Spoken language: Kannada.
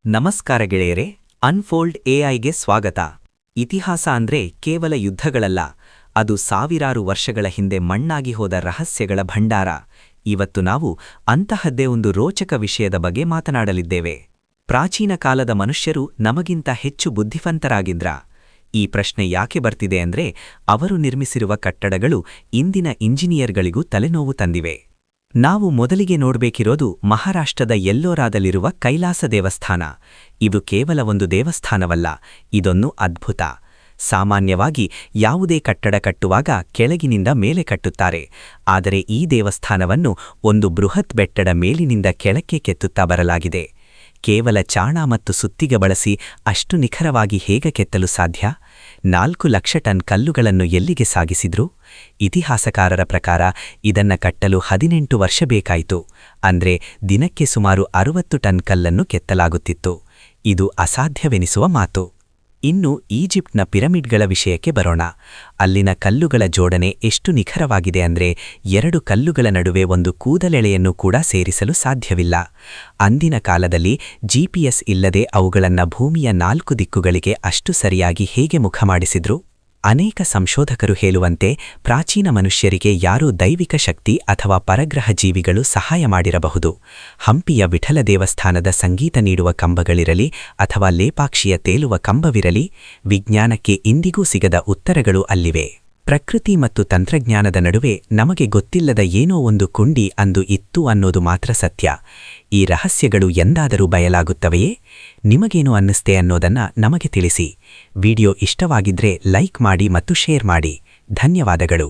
ನಮಸ್ಕಾರ ಗೆಳೆಯರೆ, ಅನ್ಫೋಲ್ಡ್ ಎಐಗೆ ಸ್ವಾಗತ. ಇತಿಹಾಸ ಅಂದ್ರೆ ಕೇವಲ ಯುದ್ಧಗಳಲ್ಲ, ಅದು ಸಾವಿರಾರು ವರ್ಷಗಳ ಹಿಂದೆ ಮಣ್ಣಾಗಿ ಹೋದ ರಹಸ್ಯಗಳ ಭಂಡಾರ. ಇವತ್ತು ನಾವು ಅಂತಹದ್ದೇ ಒಂದು ರೋಚಕ ವಿಷಯದ ಬಗ್ಗೆ ಮಾತನಾಡಲಿದ್ದೇವೆ. ಪ್ರಾಚೀನ ಕಾಲದ ಮನುಷ್ಯರು ನಮಗಿಂತ ಹೆಚ್ಚು ಬುದ್ಧಿವಂತರಾಗಿದ್ರಾ? ಈ ಪ್ರಶ್ನೆ ಯಾಕೆ ಬರ್ತಿದೆ ಅಂದ್ರೆ, ಅವರು ನಿರ್ಮಿಸಿರುವ ಕಟ್ಟಡಗಳು ಇಂದಿನ ಇಂಜಿನಿಯರ್ಗಳಿಗೂ ತಲೆನೋವು ತಂದಿವೆ. ನಾವು ಮೊದಲಿಗೆ ನೋಡಬೇಕಿರೋದು ಮಹಾರಾಷ್ಟ್ರದ ಎಲ್ಲೋರಾದಲ್ಲಿರುವ ಕೈಲಾಸ ದೇವಸ್ಥಾನ. ಇದು ಕೇವಲ ಒಂದು ದೇವಸ್ಥಾನವಲ್ಲ, ಇದೊಂದು ಅದ್ಭುತ. ಸಾಮಾನ್ಯವಾಗಿ ಯಾವುದೇ ಕಟ್ಟಡ ಕಟ್ಟುವಾಗ ಕೆಳಗಿನಿಂದ ಮೇಲೆ ಕಟ್ಟುತ್ತಾರೆ, ಆದರೆ ಈ ದೇವಸ್ಥಾನವನ್ನು ಒಂದು ಬೃಹತ್ ಬೆಟ್ಟದ ಮೇಲಿನಿಂದ ಕೆಳಕ್ಕೆ ಕೆತ್ತುತ್ತಾ ಬರಲಾಗಿದೆ. ಕೇವಲ ಚಾಣ ಮತ್ತು ಸುತ್ತಿಗೆ ಬಳಸಿ ಅಷ್ಟು ನಿಖರವಾಗಿ ಹೇಗೆ ಕೆತ್ತಲು ಸಾಧ್ಯ? 4 ಲಕ್ಷ ಟನ್ ಕಲ್ಲುಗಳನ್ನು ಎಲ್ಲಿಗೆ ಸಾಗಿಸಿದ್ರು? ಇತಿಹಾಸಕಾರರ ಪ್ರಕಾರ ಇದನ್ನ ಕಟ್ಟಲು 18 ವರ್ಷ ಬೇಕಾಯಿತು. ಅಂದ್ರೆ ದಿನಕ್ಕೆ ಸುಮಾರು 60 ಟನ್ ಕಲ್ಲನ್ನು ಕೆತ್ತಲಾಗುತ್ತಿತ್ತು. ಇದು ಅಸಾಧ್ಯವೆನಿಸುವ ಮಾತು. ಇನ್ನು ಈಜಿಪ್ಟ್ನ ಪಿರಮಿಡ್ಗಳ ವಿಷಯಕ್ಕೆ ಬರೋಣ. ಅಲ್ಲಿನ ಕಲ್ಲುಗಳ ಜೋಡಣೆ ಎಷ್ಟು ನಿಖರವಾಗಿದೆ ಅಂದ್ರೆ 2 ಕಲ್ಲುಗಳ ನಡುವೆ ಒಂದು ಕೂದಲೆಳೆಯನ್ನು ಕೂಡ ಸೇರಿಸಲು ಸಾಧ್ಯವಿಲ್ಲ. ಅಂದಿನ ಕಾಲದಲ್ಲಿ ಜಿಪಿಎಸ್ ಇಲ್ಲದೆ ಅವುಗಳನ್ನು ಭೂಮಿಯ 4 ದಿಕ್ಕುಗಳಿಗೆ ಅಷ್ಟು ಸರಿಯಾಗಿ ಹೇಗೆ ಮುಖ ಮಾಡಿಸಿದ್ರು? ಅನೇಕ ಸಂಶೋಧಕರು ಹೇಳುವಂತೆ ಪ್ರಾಚೀನ ಮನುಷ್ಯರಿಗೆ ಯಾರೋ ದೈವಿಕ ಶಕ್ತಿ ಅಥವಾ ಪರಗ್ರಹ ಜೀವಿಗಳು ಸಹಾಯ ಮಾಡಿರಬಹುದು. ಹಂಪಿಯ ವಿಠಲ ದೇವಸ್ಥಾನದ ಸಂಗೀತ ನೀಡುವ ಕಂಬಗಳಿರಲಿ ಅಥವಾ ಲೇಪಾಕ್ಷಿಯ ತೇಲುವ ಕಂಬವಿರಲಿ, ವಿಜ್ಞಾನಕ್ಕೆ ಇಂದಿಗೂ ಸಿಗದ ಉತ್ತರಗಳು ಅಲ್ಲಿವೆ. ಪ್ರಕೃತಿ ಮತ್ತು ತಂತ್ರಜ್ಞಾನದ ನಡುವೆ ನಮಗೆ ಗೊತ್ತಿಲ್ಲದ ಏನೋ ಒಂದು ಕುಂಡಿ ಅಂದು ಇತ್ತು ಅನ್ನೋದು ಮಾತ್ರ ಸತ್ಯ. ಈ ರಹಸ್ಯಗಳು ಎಂದಾದರೂ ಬಯಲಾಗುತ್ತವೆಯೇ? ನಿಮಗೇನು ಅನ್ನಿಸ್ತೆ ಅನ್ನೋದನ್ನ ನಮಗೆ ತಿಳಿಸಿ. ವಿಡಿಯೋ ಇಷ್ಟವಾಗಿದ್ರೆ ಲೈಕ್ ಮಾಡಿ ಮತ್ತು ಶೇರ್ ಮಾಡಿ. ಧನ್ಯವಾದಗಳು.